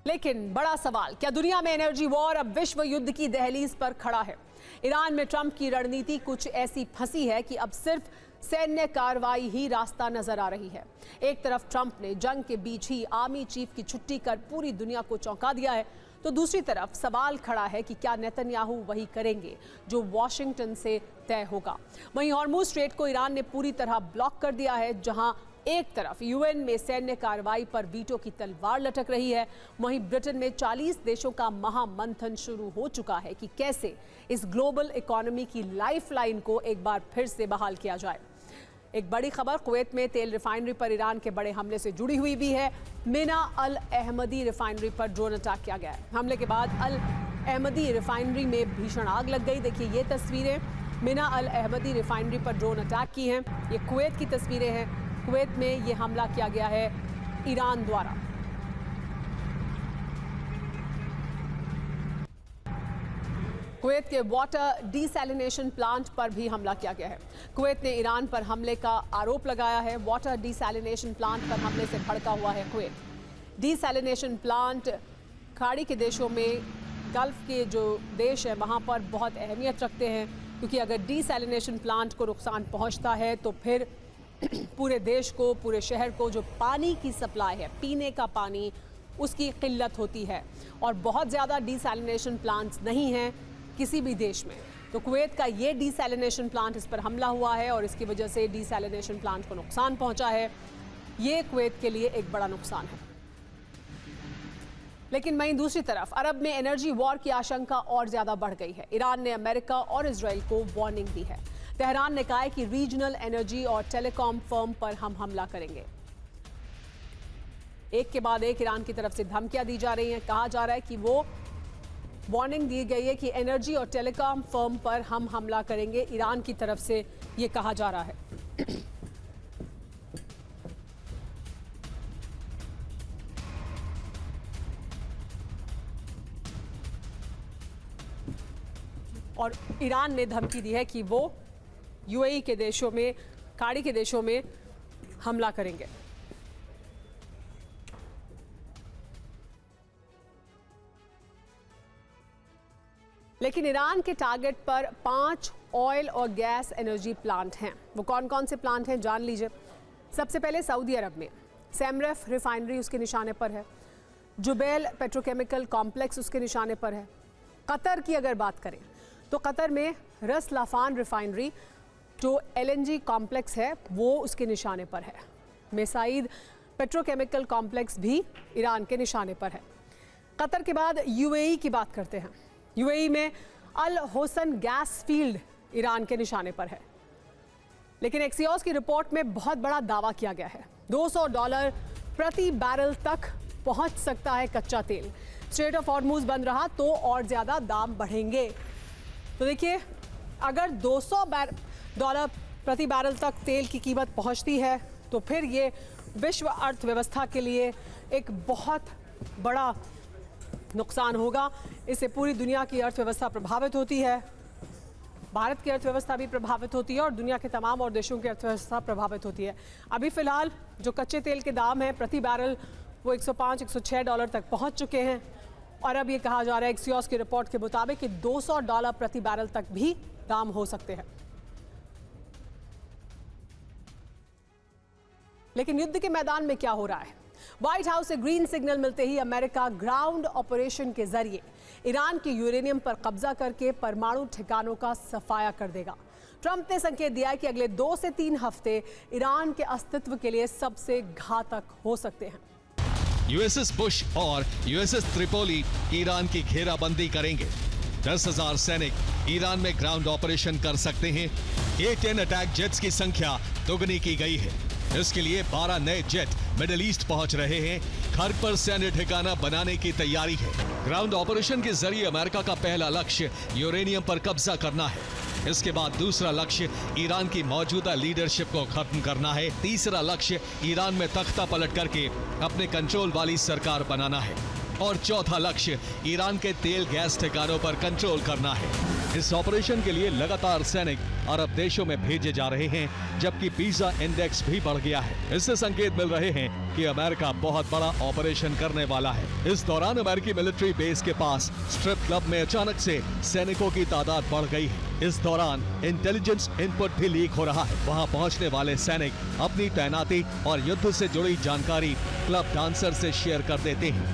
लेकिन बड़ा सवाल, क्या दुनिया में एनर्जी वॉर अब विश्व युद्ध की दहलीज पर खड़ा है? ईरान में ट्रंप की रणनीति कुछ ऐसी फंसी है कि अब सिर्फ सैन्य कार्रवाई ही रास्ता नजर आ रही है। एक तरफ ट्रंप ने जंग के बीच ही आर्मी चीफ की छुट्टी कर पूरी दुनिया को चौंका दिया है, तो दूसरी तरफ सवाल खड़ा है कि क्या नेतन्याहू वही करेंगे जो वॉशिंगटन से तय होगा। वहीं हॉर्मुज स्ट्रेट को ईरान ने पूरी तरह ब्लॉक कर दिया है। जहां एक तरफ यूएन में सैन्य कार्रवाई पर वीटो की तलवार लटक रही है, वहीं ब्रिटेन में 40 देशों का महामंथन शुरू हो चुका है कि कैसे इस ग्लोबल इकोनॉमी की लाइफलाइन को एक बार फिर से बहाल किया जाए। एक बड़ी खबर कुवैत में तेल रिफाइनरी पर ईरान के बड़े हमले से जुड़ी हुई भी है। मिना अल अहमदी रिफाइनरी पर ड्रोन अटैक किया गया है। हमले के बाद अल अहमदी रिफाइनरी में भीषण आग लग गई। देखिए ये तस्वीरें मिना अल अहमदी रिफाइनरी पर ड्रोन अटैक की हैं। ये कुवैत की तस्वीरें हैं। कुवैत में ये हमला किया गया है ईरान द्वारा। कुवैत के वाटर डिसैलिनेशन प्लांट पर भी हमला किया गया है। कुवैत ने ईरान पर हमले का आरोप लगाया है। वाटर डिसैलिनेशन प्लांट पर हमले से भड़का हुआ है कुवैत। डिसैलिनेशन प्लांट खाड़ी के देशों में, गल्फ के जो देश है वहाँ पर बहुत अहमियत रखते हैं, क्योंकि अगर डिसैलिनेशन प्लांट को नुकसान पहुँचता है तो फिर पूरे देश को, पूरे शहर को जो पानी की सप्लाई है, पीने का पानी, उसकी किल्लत होती है। और बहुत ज़्यादा डिसैलिनेशन प्लांट्स नहीं हैं किसी भी देश में। तो कुवैत का ये डिसैलिनेशन प्लांट, इस पर हमला हुआ है और इसकी वजह से डिसैलिनेशन प्लांट को नुकसान पहुंचा है। ये कुवैत के लिए एक बड़ा नुकसान है। लेकिन वहीं दूसरी तरफ अरब में एनर्जी वॉर की आशंका और ज़्यादा बढ़ गई है। ईरान ने अमेरिका और इजराइल को वार्निंग दी है। तेहरान ने कहा है कि रीजनल एनर्जी और टेलीकॉम फर्म पर हम हमला करेंगे। एक के बाद एक ईरान की तरफ से धमकियां दी जा रही हैं। कहा जा रहा है कि वो वार्निंग दी गई है कि एनर्जी और टेलीकॉम फर्म पर हम हमला करेंगे। ईरान की तरफ से ये कहा जा रहा है। और ईरान ने धमकी दी है कि वो यूएई के देशों में, खाड़ी के देशों में हमला करेंगे। लेकिन ईरान के टारगेट पर 5 ऑयल और गैस एनर्जी प्लांट हैं। वो कौन कौन से प्लांट हैं जान लीजिए। सबसे पहले सऊदी अरब में सैमरफ रिफाइनरी उसके निशाने पर है। जुबैल पेट्रोकेमिकल कॉम्प्लेक्स उसके निशाने पर है। कतर की अगर बात करें तो कतर में रस लाफान रिफाइनरी जो एलएनजी कॉम्प्लेक्स है वो उसके निशाने पर है। मेसाइद पेट्रोकेमिकल कॉम्प्लेक्स भी ईरान के निशाने पर है। कतर के बाद यूएई की बात करते हैं। यूएई में अल होसन गैस फील्ड ईरान के निशाने पर है। लेकिन एक्सियोस की रिपोर्ट में बहुत बड़ा दावा किया गया है। $200 प्रति बैरल तक पहुंच सकता है कच्चा तेल। स्ट्रेट ऑफ हॉर्मुज बंद रहा तो और ज्यादा दाम बढ़ेंगे। तो देखिए, अगर $200 प्रति बैरल तक तेल की कीमत पहुंचती है तो फिर ये विश्व अर्थव्यवस्था के लिए एक बहुत बड़ा नुकसान होगा। इससे पूरी दुनिया की अर्थव्यवस्था प्रभावित होती है। भारत की अर्थव्यवस्था भी प्रभावित होती है और दुनिया के तमाम और देशों की अर्थव्यवस्था प्रभावित होती है। अभी फिलहाल जो कच्चे तेल के दाम हैं प्रति बैरल वो $105-106 तक पहुंच चुके हैं। और अब ये कहा जा रहा है एक्सियोस की रिपोर्ट के मुताबिक कि $200 प्रति बैरल तक भी दाम हो सकते हैं। लेकिन युद्ध के मैदान में क्या हो रहा है? व्हाइट हाउस से ग्रीन सिग्नल मिलते ही अमेरिका ग्राउंड ऑपरेशन के जरिए ईरान के यूरेनियम पर कब्जा करके परमाणु ठिकानों का सफाया कर देगा। ट्रंप ने संकेत दिया है कि अगले 2 से 3 हफ्ते ईरान के अस्तित्व के लिए सबसे घातक हो सकते हैं। यूएसएस बुश और यूएसएस त्रिपोली ईरान की घेराबंदी करेंगे। 10,000 सैनिक ईरान में ग्राउंड ऑपरेशन कर सकते हैं। A-10 अटैक जेट्स की संख्या दोगुनी की गई है। इसके लिए 12 नए जेट मिडिल ईस्ट पहुंच रहे हैं। घर पर सैन्य ठिकाना बनाने की तैयारी है। ग्राउंड ऑपरेशन के जरिए अमेरिका का पहला लक्ष्य यूरेनियम पर कब्जा करना है। इसके बाद दूसरा लक्ष्य ईरान की मौजूदा लीडरशिप को खत्म करना है। तीसरा लक्ष्य ईरान में तख्ता पलट करके अपने कंट्रोल वाली सरकार बनाना है। और चौथा लक्ष्य ईरान के तेल गैस ठिकानों पर कंट्रोल करना है। इस ऑपरेशन के लिए लगातार सैनिक अरब देशों में भेजे जा रहे हैं, जबकि पिज्जा इंडेक्स भी बढ़ गया है। इससे संकेत मिल रहे हैं कि अमेरिका बहुत बड़ा ऑपरेशन करने वाला है। इस दौरान अमेरिकी मिलिट्री बेस के पास स्ट्रिप क्लब में अचानक से सैनिकों की तादाद बढ़ गई है। इस दौरान इंटेलिजेंस इनपुट भी लीक हो रहा है। वहां पहुंचने वाले सैनिक अपनी तैनाती और युद्ध से जुड़ी जानकारी क्लब डांसर से शेयर कर देते हैं।